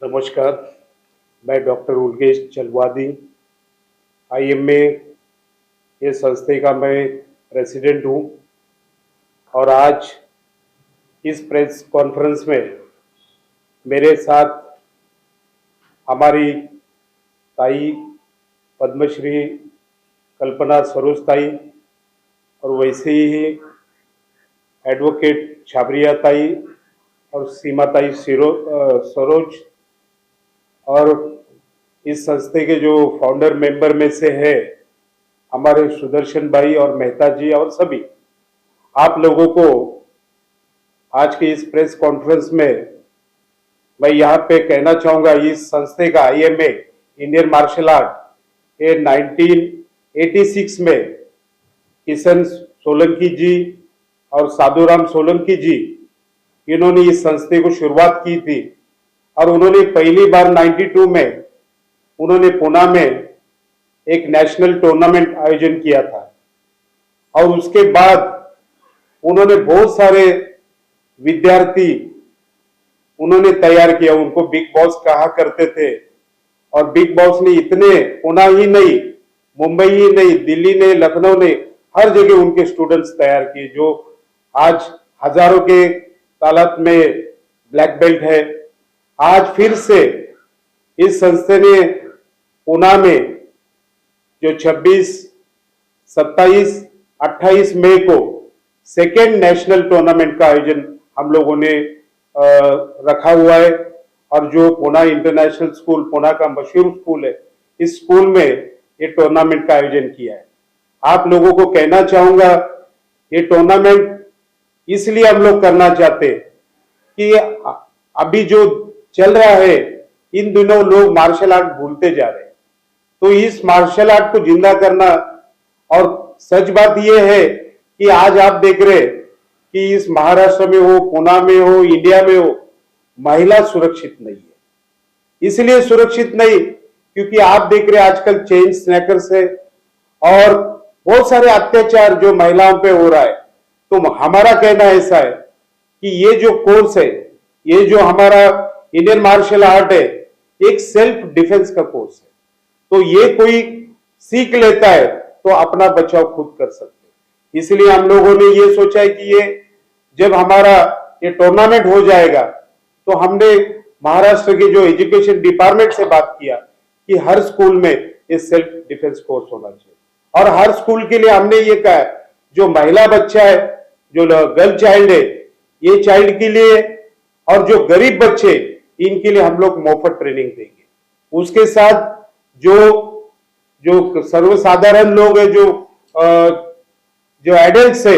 नमस्कार, मैं doctor उल्केश चलवादी, IMA ये संस्थे का मैं प्रेसिडेंट हूँ और आज इस प्रेस कॉन्फ्रेंस में मेरे साथ हमारी ताई पद्मश्री कल्पना सरोज ताई और वैसे ही एडवोकेट छाबरिया ताई और सीमा ताई सरोज और इस संस्थे के जो फाउंडर मेंबर में से है हमारे सुदर्शन भाई और मेहता जी और सभी आप लोगों को आज के इस प्रेस कॉन्फ्रेंस में मैं यहाँ पे कहना चाहूंगा, इस संस्थे का आईएमए इंडियन मार्शल आर्ट ये 1986 में किशन सोलंकी जी और साधुराम सोलंकी जी इन्होंने इस संस्थे को शुरुआत की थी और उन्होंने पहली बार 92 में उन्होंने पुणे में एक नेशनल टूर्नामेंट आयोजन किया था और उसके बाद उन्होंने बहुत सारे विद्यार्थी उन्होंने तैयार किया। उनको बिग बॉस कहा करते थे और बिग बॉस ने इतने पुणे ही नहीं, मुंबई ही नहीं, दिल्ली ने, लखनऊ ने, हर जगह उनके स्टूडेंट्स तैयार किए जो आज हजारों के तादाद में ब्लैक बेल्ट है। आज फिर से इस संस्था ने पुणे में जो 26, 27, 28 मई को सेकेंड नेशनल टूर्नामेंट का आयोजन हम लोगों ने रखा हुआ है और जो पुणे इंटरनेशनल स्कूल, पुणे का मशहूर स्कूल है, इस स्कूल में ये टूर्नामेंट का आयोजन किया है। आप लोगों को कहना चाहूंगा, ये टूर्नामेंट इसलिए हम लोग करना चाहते कि अभी जो चल रहा है इन दिनों लोग मार्शल आर्ट भूलते जा रहे हैं, तो इस मार्शल आर्ट को जिंदा करना। और सच बात यह है कि आज आप देख रहे कि इस महाराष्ट्र में हो, पुणे में हो, इंडिया में हो, महिला सुरक्षित नहीं है। इसलिए सुरक्षित नहीं क्योंकि आप देख रहे आजकल चेन स्नैकर्स है और बहुत सारे अत्याचार जो महिलाओं पे हो रहा है। तो हमारा कहना ऐसा है कि ये जो कोर्स है, ये जो हमारा इंडियन मार्शल आर्ट है, एक सेल्फ डिफेंस का कोर्स है। तो ये कोई सीख लेता है तो अपना बचाव खुद कर सकते हैं। इसलिए हम लोगों ने ये सोचा है कि ये जब हमारा ये टूर्नामेंट हो जाएगा तो हमने महाराष्ट्र के जो एजुकेशन डिपार्टमेंट से बात किया कि हर स्कूल में ये सेल्फ डिफेंस कोर्स होना चाहिए और हर स्कूल के लिए हमने ये कहा जो महिला बच्चा है, जो गर्ल चाइल्ड है, ये चाइल्ड के लिए और जो गरीब बच्चे इनके लिए हम लोग मुफ्त ट्रेनिंग देंगे। उसके साथ जो सर्वसाधारण लोग है, जो एडल्ट्स है,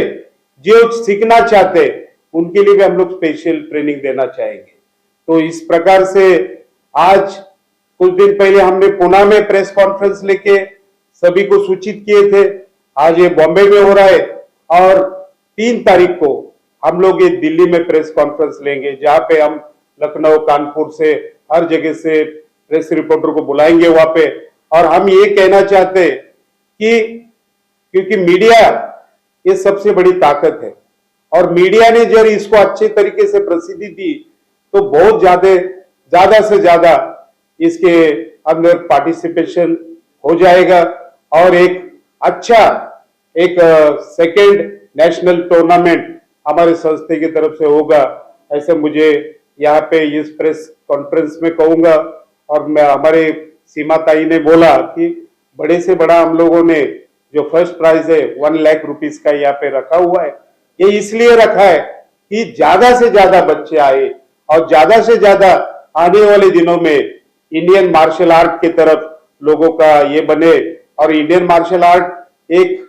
जो सीखना चाहते हैं, उनके लिए भी हम लोग स्पेशल ट्रेनिंग देना चाहेंगे। तो इस प्रकार से आज कुछ दिन पहले हमने पुणे में प्रेस कॉन्फ्रेंस लेके सभी को सूचित किए थे। आज ये बॉम्बे में हो रहा है और 3 तारीख को हम लोग ये दिल्ली में प्रेस कॉन्फ्रेंस लेंगे, जहां पे हम लखनऊ, कानपुर से, हर जगह से प्रेस रिपोर्टर को बुलाएंगे वहां पे। और हम ये कहना चाहते हैं कि क्योंकि मीडिया ये सबसे बड़ी ताकत है और मीडिया ने जब इसको अच्छे तरीके से प्रसिद्धि दी तो बहुत ज्यादा से ज्यादा इसके अंदर पार्टिसिपेशन हो जाएगा और एक अच्छा सेकेंड नेशनल टूर्नामेंट हमारे संस्था की तरफ से होगा, ऐसे मुझे यहाँ पे इस प्रेस कॉन्फ्रेंस में कहूंगा। और मैं हमारे सीमा ताई ने बोला कि बड़े से बड़ा हम लोगों ने जो फर्स्ट प्राइज है 1 लाख रुपीस का यहाँ पे रखा हुआ है। ये इसलिए रखा है कि ज्यादा से ज्यादा बच्चे आए और ज्यादा से ज्यादा आने वाले दिनों में इंडियन मार्शल आर्ट की तरफ लोगों का ये बने। और इंडियन मार्शल आर्ट एक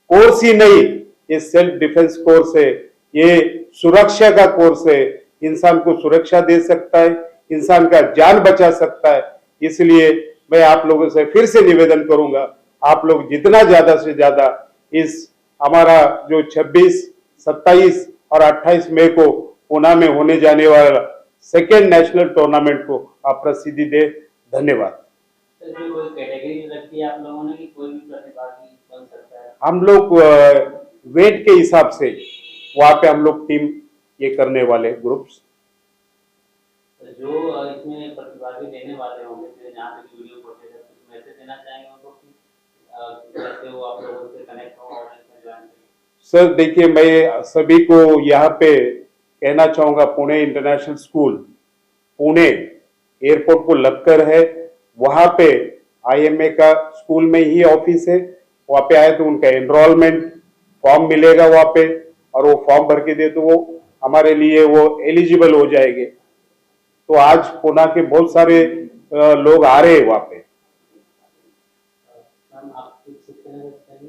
कोर्स ही नहीं, ये सेल्फ डिफेंस कोर्स है, ये सुरक्षा का कोर्स है, इंसान को सुरक्षा दे सकता है, इंसान का जान बचा सकता है। इसलिए मैं आप लोगों से फिर से निवेदन करूंगा, आप लोग जितना ज्यादा से ज्यादा इस हमारा जो 26, 27 और 28 मई को पुणे में होने जाने वाला सेकेंड नेशनल टूर्नामेंट को आप प्रसिद्धि दे। धन्यवाद। कोई कैटेगरी रखी है आप लोगों ने कि कोई भी प्रतिभागी बन सकता है? हम लोग वेट के हिसाब से वहां पे हम लोग टीम ये करने वाले ग्रुप्स तो जो इसमें प्रतिभागी लेने वाले होंगे, फिर जहाँ पे वीडियो प्रोसेस है, कुछ मैसेज देना चाहेंगे उनको कि कैसे वो आप लोगों से कनेक्ट हो और इसमें ज्वाइन करें? सर देखिए, मैं सभी को यहाँ पे कहना चाहूंगा, Pune international school Pune airport को लगकर है, वहां पे आईएमए का स्कूल में ही ऑफिस है। वहां पे आए तो उनका एनरोलमेंट फॉर्म मिलेगा वहां पे, और वो फॉर्म भर के दे तो वो हमारे लिए वो एलिजिबल हो जाएंगे। तो आज पुणे के बहुत सारे लोग आ रहे हैं वहां पे। मैम आप कुछ कहना चाहेंगे?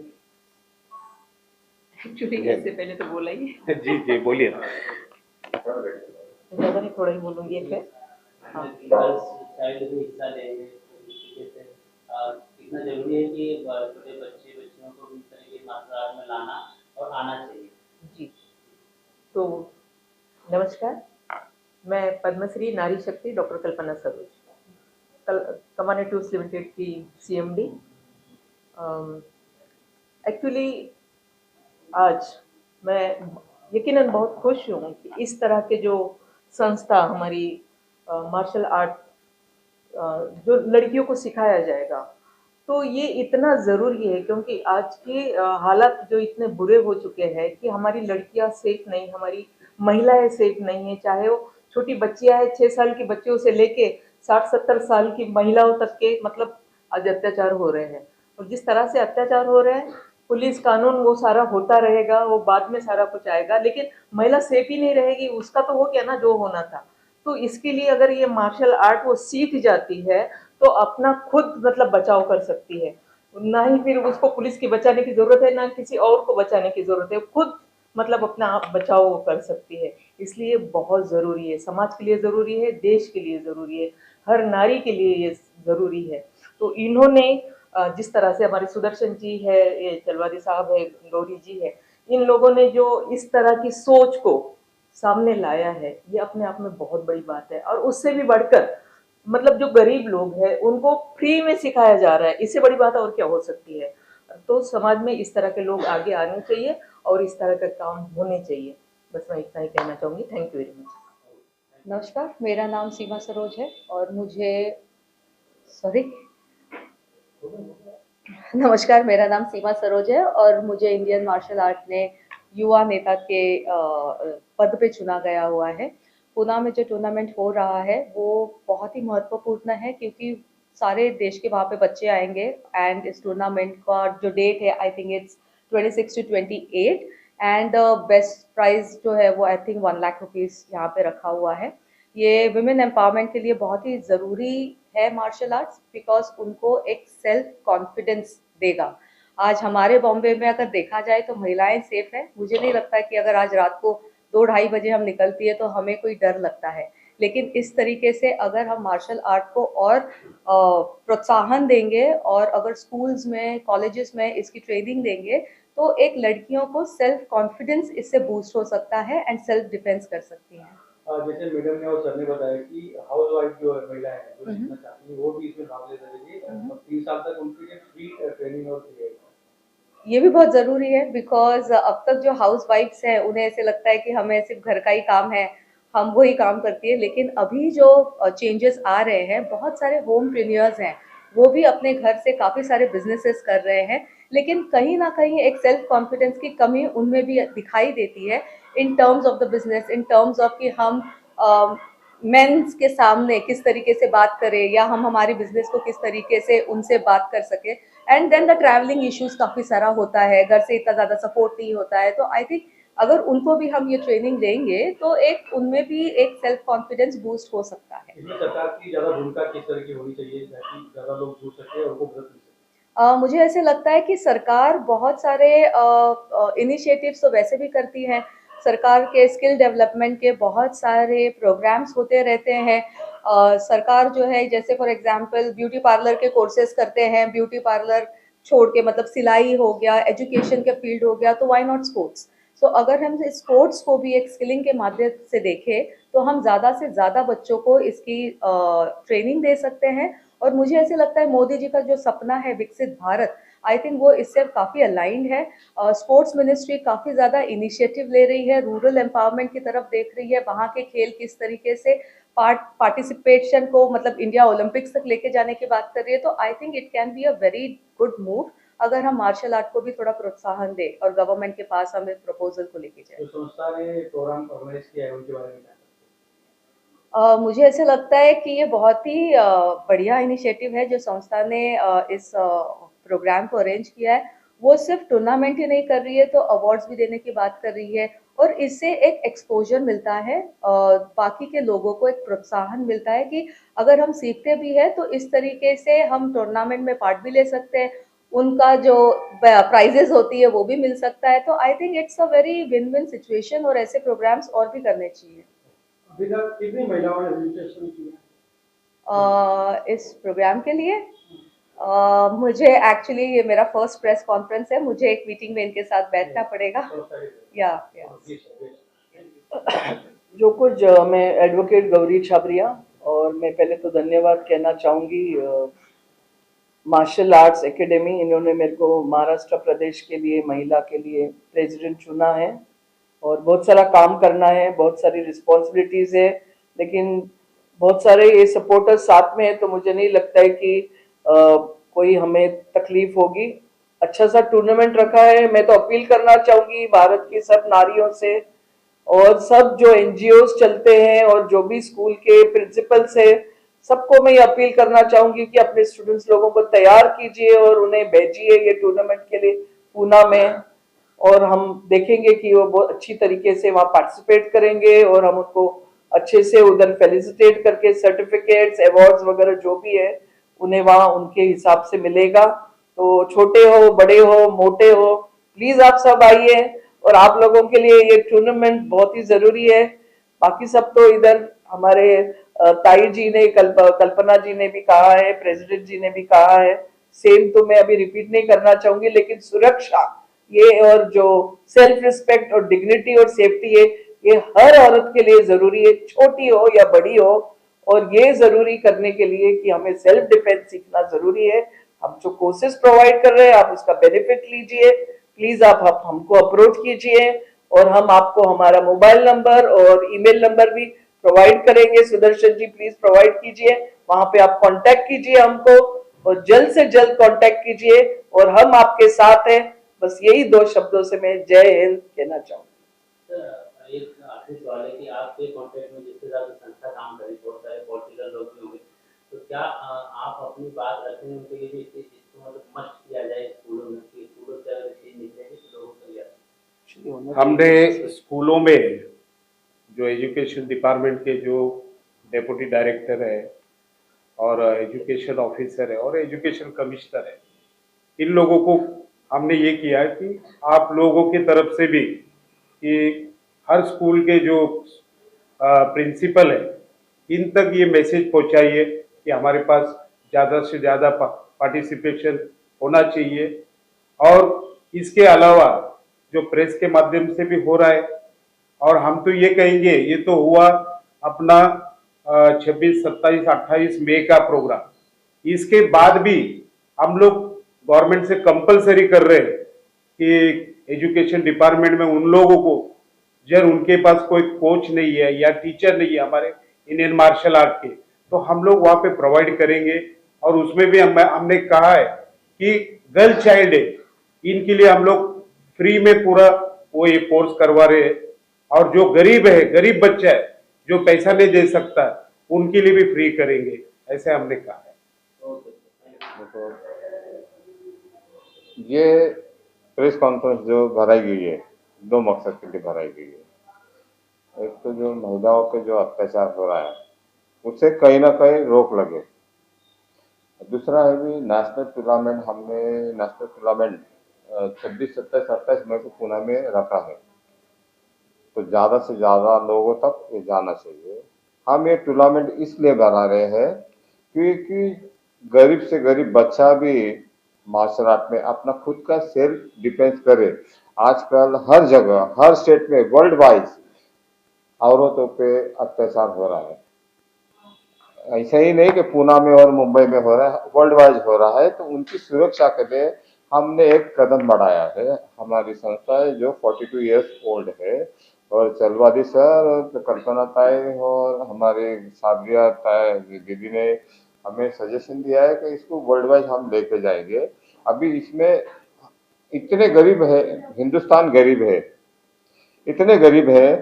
एक्चुअली इससे पहले तो बोला ही है। जी जी बोलिए। ज़्यादा नहीं, थोड़ा ही बोलूँगी फिर। हाँ। गर्ल्स चाइल्ड भी हिस्सा लेंगे तो इस तरीके से कितना जरूरी है कि छोटे बच्चे बच्चियों को भी इस तरह की मार्शल आर्ट में लाना और आना चाहिए? जी, तो नमस्कार, मैं पद्मश्री नारी शक्ति डॉक्टर कल्पना सरोज, कमाने टूल्स लिमिटेड की सीएमडी। एक्चुअली आज मैं यकीनन बहुत खुश हूँ कि इस तरह के जो संस्था हमारी मार्शल आर्ट जो लड़कियों को सिखाया जाएगा, तो ये इतना ज़रूरी है क्योंकि आज के हालात जो इतने बुरे हो चुके हैं कि हमारी लड़कियां सेफ नहीं, हमारी महिलाएं सेफ नहीं है। चाहे वो छोटी बच्चियां हैं, 6 साल की बच्चियों से लेके 60-70 साल की महिलाओं तक के, मतलब आज अत्याचार हो रहे हैं। और जिस तरह से अत्याचार हो रहे हैं, पुलिस कानून वो सारा होता रहेगा, वो बाद में सारा कुछ आएगा, लेकिन महिला सेफ ही नहीं रहेगी। उसका तो हो गया ना जो होना था। तो इसके लिए अगर ये मार्शल आर्ट वो सीख जाती है तो अपना खुद मतलब बचाव कर सकती है। ना ही फिर उसको पुलिस की बचाने की जरूरत है, ना किसी और को बचाने की जरूरत है, खुद मतलब अपना आप बचाव कर सकती है। इसलिए बहुत जरूरी है, समाज के लिए जरूरी है, देश के लिए जरूरी है, हर नारी के लिए ये जरूरी है। तो इन्होंने जिस तरह से हमारे सुदर्शन जी है, ये चलवादी साहब है, गौरी जी है, इन लोगों ने जो इस तरह की सोच को सामने लाया है, ये अपने आप में बहुत बड़ी बात है। और उससे भी बढ़कर मतलब जो गरीब लोग हैं उनको फ्री में सिखाया जा रहा है, इससे बड़ी बात और क्या हो सकती है। तो समाज में इस तरह के लोग आगे आने चाहिए और इस तरह का काम होने चाहिए। बस मैं इतना ही कहना चाहूँगी। Thank you very much. नमस्कार, मेरा नाम सीमा सरोज है और मुझे सॉरी नमस्कार, मेरा नाम सीमा सरोज है और मुझे इंडियन मार्शल आर्ट ने युवा नेता के पद पे चुना गया हुआ है। पुणे में जो टूर्नामेंट हो रहा है वो बहुत ही महत्वपूर्ण है क्योंकि सारे देश के वहाँ पे बच्चे आएंगे एंड इस टूर्नामेंट का जो डेट है I think it's 26 to 28 and best prize जो है वो आई थिंक 1 लाख रुपीज़ यहाँ पे रखा हुआ है। ये वुमेन एम्पावरमेंट के लिए बहुत ही ज़रूरी है मार्शल आर्ट्स बिकॉज उनको एक सेल्फ कॉन्फिडेंस देगा। आज हमारे बॉम्बे में अगर देखा जाए तो महिलाएं सेफ है। मुझे नहीं लगता कि अगर आज रात को 2-2:30 बजे हम निकलती है तो हमें कोई डर लगता है। लेकिन इस तरीके से अगर हम मार्शल आर्ट को और प्रोत्साहन देंगे और अगर स्कूल्स में कॉलेजेस में इसकी ट्रेनिंग देंगे तो एक लड़कियों को सेल्फ कॉन्फिडेंस इससे बूस्ट हो सकता है एंड सेल्फ डिफेंस कर सकती हैं। जैसे मैडम ने और सर ने बताया कि हाउस वाइफ जो है महिला है जो सीखना चाहती है वो भी इसमें भाग ले सकेगी और 3 साल तक उनके लिए फ्री ट्रेनिंग और फ्री। ये भी बहुत ज़रूरी है बिकॉज अब तक जो हाउस वाइफ्स हैं उन्हें ऐसे लगता है कि हमें सिर्फ घर का ही काम है, हम वही काम करती है। लेकिन अभी जो चेंजेस आ रहे हैं, बहुत सारे होमप्रेन्योर्स हैं, वो भी अपने घर से काफ़ी सारे बिजनेसेस कर रहे हैं, लेकिन कहीं ना कहीं एक सेल्फ कॉन्फिडेंस की कमी उनमें भी दिखाई देती है in terms of the business, in terms of कि हम मेंस के सामने किस तरीके से बात करें या हम हमारी बिजनेस को किस तरीके से उनसे बात कर सके। And then the travelling issues काफ़ी सारा होता है, घर से इतना ज़्यादा सपोर्ट नहीं होता है। तो आई थिंक अगर उनको भी हम ये ट्रेनिंग देंगे तो एक उनमें भी एक सेल्फ कॉन्फिडेंस बूस्ट हो सकता है। इसमें सरकार की ज़्यादा भूमिका किस तरह की होनी चाहिए ताकि ज़्यादा लोग जुड़ सके और उनको मदद मिल सके? मुझे ऐसे लगता है कि सरकार बहुत सारे इनिशिएटिव्स तो वैसे भी करती है। सरकार के स्किल डेवलपमेंट के बहुत सारे प्रोग्राम्स होते रहते हैं। सरकार जो है जैसे फॉर एग्जांपल ब्यूटी पार्लर के कोर्सेज करते हैं, ब्यूटी पार्लर छोड़ के मतलब सिलाई हो गया, एजुकेशन के फील्ड हो गया, तो व्हाई नॉट स्पोर्ट्स। सो अगर हम स्पोर्ट्स को भी एक स्किलिंग के माध्यम से देखें तो हम ज़्यादा से ज़्यादा बच्चों को इसकी ट्रेनिंग दे सकते हैं। और मुझे ऐसे लगता है मोदी जी का जो सपना है विकसित भारत, आई थिंक वो इससे काफ़ी अलाइंड है। स्पोर्ट्स मिनिस्ट्री काफ़ी ज़्यादा इनिशिएटिव ले रही है, रूरल एम्पावरमेंट की तरफ देख रही है, वहाँ के खेल किस तरीके से पार्टिसिपेशन को मतलब इंडिया ओलंपिक्स तक लेके जाने की बात कर रही है, तो I think it can be a very good move अगर हम मार्शल आर्ट को भी थोड़ा प्रोत्साहन दे और गवर्नमेंट के पास हम इस प्रपोजल को लेके जाए। जो संस्था ने प्रोग्राम ऑर्गेनाइज किया है उनके बारे में क्या? मुझे ऐसा लगता है कि ये बहुत ही बढ़िया इनिशिएटिव है जो संस्था ने इस प्रोग्राम को अरेंज किया है। वो सिर्फ टूर्नामेंट ही नहीं कर रही है, तो अवार्ड्स भी देने की बात कर रही है और इससे एक एक्सपोजर मिलता है, बाकी के लोगों को एक प्रोत्साहन मिलता है कि अगर हम सीखते भी हैं तो इस तरीके से हम टूर्नामेंट में पार्ट भी ले सकते हैं, उनका जो प्राइजेस होती है वो भी मिल सकता है। तो आई think it's a very win win situation और ऐसे प्रोग्राम्स और भी करने चाहिए। अभी तक कितनी महिलाओं ने रजिस्ट्रेशन किया? इस प्रोग्राम के लिए मुझे एक्चुअली ये मेरा फर्स्ट प्रेस कॉन्फ्रेंस है, मुझे एक मीटिंग में इनके साथ बैठना पड़ेगा। या जो कुछ मैं एडवोकेट गौरी छाबरिया, और मैं पहले तो धन्यवाद कहना चाहूँगी मार्शल आर्ट्स एकेडमी, इन्होंने मेरे को महाराष्ट्र प्रदेश के लिए महिला के लिए प्रेसिडेंट चुना है और बहुत सारा काम करना है, बहुत सारी रिस्पॉन्सिबिलिटीज़ है, लेकिन बहुत सारे ये सपोर्टर्स साथ में है तो मुझे नहीं लगता है कि कोई हमें तकलीफ होगी। अच्छा सा टूर्नामेंट रखा है। मैं तो अपील करना चाहूँगी भारत की सब नारियों से और सब जो एनजीओज चलते हैं और जो भी स्कूल के प्रिंसिपल्स है, सबको मैं ये अपील करना चाहूंगी कि अपने स्टूडेंट्स लोगों को तैयार कीजिए और उन्हें भेजिए ये टूर्नामेंट के लिए पूना में, और हम देखेंगे कि वो बहुत अच्छी तरीके से वहाँ पार्टिसिपेट करेंगे और हम उनको अच्छे से उधर फेलिसिटेट करके सर्टिफिकेट्स अवार्ड्स वगैरह जो भी है उन्हें वहाँ उनके हिसाब से मिलेगा। तो छोटे हो बड़े हो मोटे हो, प्लीज आप सब आइए और आप लोगों के लिए ये टूर्नामेंट बहुत ही जरूरी है। बाकी सब तो इधर हमारे ताई जी ने कल्पना जी ने भी कहा है, प्रेसिडेंट जी ने भी कहा है, सेम तो मैं अभी रिपीट नहीं करना चाहूंगी, लेकिन सुरक्षा ये और जो सेल्फ रिस्पेक्ट और डिग्निटी और सेफ्टी है ये हर औरत के लिए जरूरी है, छोटी हो या बड़ी हो, और ये जरूरी करने के लिए कि हमें सेल्फ डिफेंस सीखना जरूरी है। हम जो कोर्सेज प्रोवाइड कर रहे हैं आप उसका बेनिफिट लीजिए, प्लीज आप हमको अप्रोच कीजिए और हम आपको हमारा मोबाइल नंबर और ईमेल नंबर भी प्रोवाइड करेंगे। सुदर्शन जी प्लीज प्रोवाइड कीजिए, वहां पे आप कांटेक्ट कीजिए हमको और जल्द से जल्द कांटेक्ट कीजिए और हम आपके साथ हैं। बस यही दो शब्दों से मैं जय हिंद कहना चाहूंगा। एक आखिरी सवाल है कि आपके कॉन्टेक्ट में जिसके साथ संस्था काम कर रही है, बहुत सारे पॉलिटिकल लोग भी होंगे, तो क्या आप अपनी बात रखें उनके लिए भी इसको मतलब मस्ट किया जाए स्कूलों में, कि स्कूलों से अगर चीज निकलेगी तो लोगों को लिया? हमने स्कूलों में जो एजुकेशन डिपार्टमेंट के जो डेप्यूटी डायरेक्टर है और एजुकेशन ऑफिसर है और एजुकेशन कमिश्नर है, इन लोगों को हमने ये किया कि आप लोगों की तरफ से भी कि हर स्कूल के जो प्रिंसिपल है इन तक ये मैसेज पहुंचाइए कि हमारे पास ज़्यादा से ज़्यादा पार्टिसिपेशन होना चाहिए। और इसके अलावा जो प्रेस के माध्यम से भी हो रहा है, और हम तो ये कहेंगे ये तो हुआ अपना 26, 27, 28 मई का प्रोग्राम, इसके बाद भी हम लोग गवर्नमेंट से कंपलसरी कर रहे हैं कि एजुकेशन डिपार्टमेंट में उन लोगों को जब उनके पास कोई कोच नहीं है या टीचर नहीं है हमारे इंडियन मार्शल आर्ट के, तो हम लोग वहाँ पे प्रोवाइड करेंगे। और उसमें भी हमने कहा है कि गर्ल चाइल्ड है इनके लिए हम लोग फ्री में पूरा वो ये कोर्स करवा रहे हैं, और जो गरीब है, गरीब बच्चा है जो पैसा नहीं दे सकता, उनके लिए भी फ्री करेंगे, ऐसे हमने कहा है। देखो, ये प्रेस कॉन्फ्रेंस जो भराई गई है दो मकसद के लिए भराई गई है। एक तो जो महिलाओं पे जो अत्याचार हो रहा है उससे कहीं ना कहीं रोक लगे। दूसरा है भी नेशनल टूर्नामेंट, हमने नेशनल टूर्नामेंट 26, 27, 28 मई को पुणे में रखा है, तो ज़्यादा से ज़्यादा लोगों तक ये जाना चाहिए। हम ये टूर्नामेंट इसलिए बना रहे हैं क्योंकि गरीब से गरीब बच्चा भी मार्शल आर्ट में अपना खुद का सेल्फ डिफेंस करे। आजकल हर जगह हर स्टेट में वर्ल्ड वाइज औरतों पे अत्याचार हो रहा है। ऐसा ही नहीं कि पुणे में और मुंबई में हो रहा है, वर्ल्ड वाइज हो रहा है। तो उनकी सुरक्षा के लिए हमने एक कदम बढ़ाया है। हमारी संस्था है जो 42 इयर्स ओल्ड है, और चलवादी सर और कल्पना ताई और हमारे साबिया ताई दीदी ने हमें सजेशन दिया है कि इसको वर्ल्ड वाइड हम लेके जाएंगे। अभी इसमें इतने गरीब है, हिंदुस्तान गरीब है, इतने गरीब है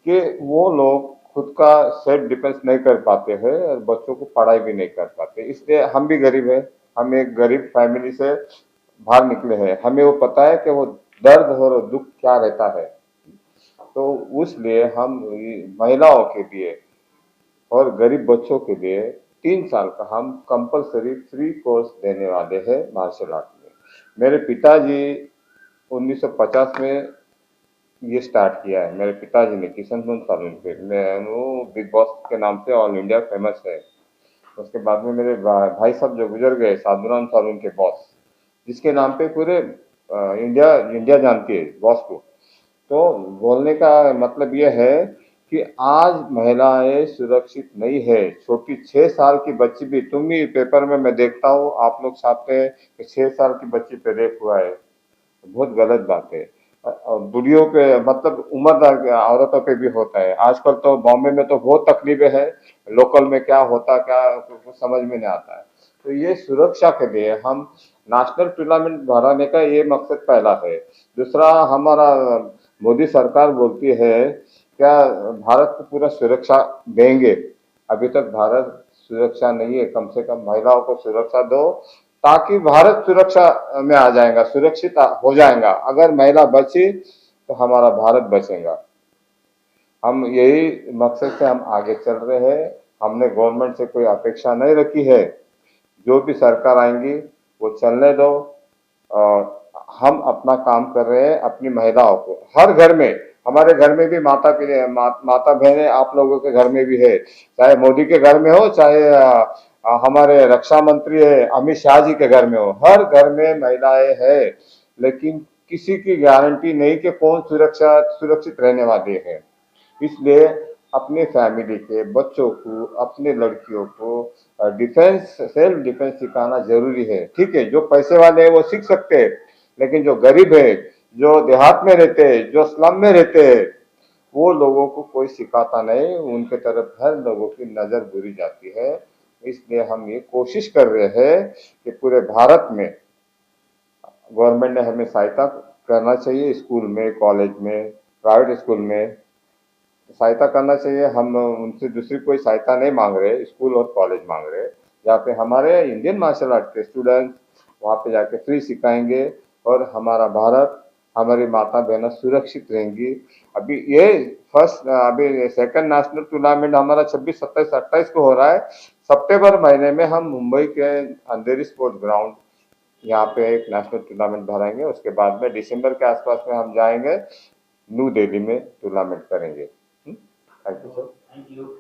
कि वो लोग खुद का सेल्फ डिफेंस नहीं कर पाते हैं और बच्चों को पढ़ाई भी नहीं कर पाते। इसलिए हम भी गरीब है, हम एक गरीब फैमिली से बाहर निकले हैं, हमें वो पता है कि वो दर्द और दुख क्या रहता है। तो उसलिए हम महिलाओं के लिए और गरीब बच्चों के लिए 3 साल का हम कंपलसरी फ्री कोर्स देने वाले हैं मार्शल आर्ट में। मेरे पिताजी 1950 में ये स्टार्ट किया है, मेरे पिताजी ने किशन सालून पे, मैं वो बिग बॉस के नाम से ऑल इंडिया फेमस है। उसके बाद में मेरे भाई साहब जो गुजर गए, साधुराम सालून के बॉस, जिसके नाम पे पूरे इंडिया इंडिया जानती है बॉस को। तो बोलने का मतलब यह है कि आज महिलाएं सुरक्षित नहीं है। छोटी 6 साल की बच्ची भी, तुम भी पेपर में मैं देखता हूँ आप लोग छापते हैं कि 6 साल की बच्ची पे रेप हुआ है, बहुत गलत बात है। और बुढ़ियों पे मतलब उम्रदार औरतों पे भी होता है। आजकल तो बॉम्बे में तो बहुत तकलीफें है, लोकल में क्या होता क्या कुछ समझ में नहीं आता है। तो ये सुरक्षा के लिए हम नेशनल टूर्नामेंट बढ़ाने का ये मकसद पहला है। दूसरा, हमारा मोदी सरकार बोलती है क्या भारत को पूरा सुरक्षा देंगे। अभी तक भारत सुरक्षा नहीं है, कम से कम महिलाओं को सुरक्षा दो ताकि भारत सुरक्षा में आ जाएगा, सुरक्षित हो जाएगा। अगर महिला बची तो हमारा भारत बचेगा। हम यही मकसद से हम आगे चल रहे हैं। हमने गवर्नमेंट से कोई अपेक्षा नहीं रखी है, जो भी सरकार आएंगी वो चलने दो। और हम अपना काम कर रहे हैं अपनी महिलाओं को हर घर में, हमारे घर में भी माता बहनें आप लोगों के घर में भी है, चाहे मोदी के घर में हो, चाहे हमारे रक्षा मंत्री है अमित शाह जी के घर में हो, हर घर में महिलाएं है। लेकिन किसी की गारंटी नहीं कि कौन सुरक्षित रहने वाले हैं। इसलिए अपने फैमिली के बच्चों को, अपने लड़कियों को डिफेंस, सेल्फ डिफेंस सिखाना जरूरी है। ठीक है, जो पैसे वाले हैं वो सीख सकते हैं, लेकिन जो गरीब है, जो देहात में रहते हैं, जो स्लम में रहते हैं, वो लोगों को कोई सिखाता नहीं, उनके तरफ हर लोगों की नजर बुरी जाती है। इसलिए हम ये कोशिश कर रहे हैं कि पूरे भारत में गवर्नमेंट ने हमें सहायता करना चाहिए, स्कूल में, कॉलेज में, प्राइवेट स्कूल में सहायता करना चाहिए। हम उनसे दूसरी कोई सहायता नहीं मांग रहे, स्कूल और कॉलेज मांग रहे, जहाँ पे हमारे इंडियन मार्शल आर्ट के स्टूडेंट वहाँ पे जाके फ्री सिखाएंगे और हमारा भारत, हमारी माता बहना सुरक्षित रहेंगी। अभी ये अभी सेकंड नेशनल टूर्नामेंट हमारा 26, 27, 28 को हो रहा है। सितंबर महीने में हम मुंबई के अंधेरी स्पोर्ट्स ग्राउंड यहाँ पे एक नेशनल टूर्नामेंट भराएंगे। उसके बाद में दिसंबर के आसपास में हम जाएंगे, न्यू दिल्ली में टूर्नामेंट करेंगे। Thank you sir. Thank you.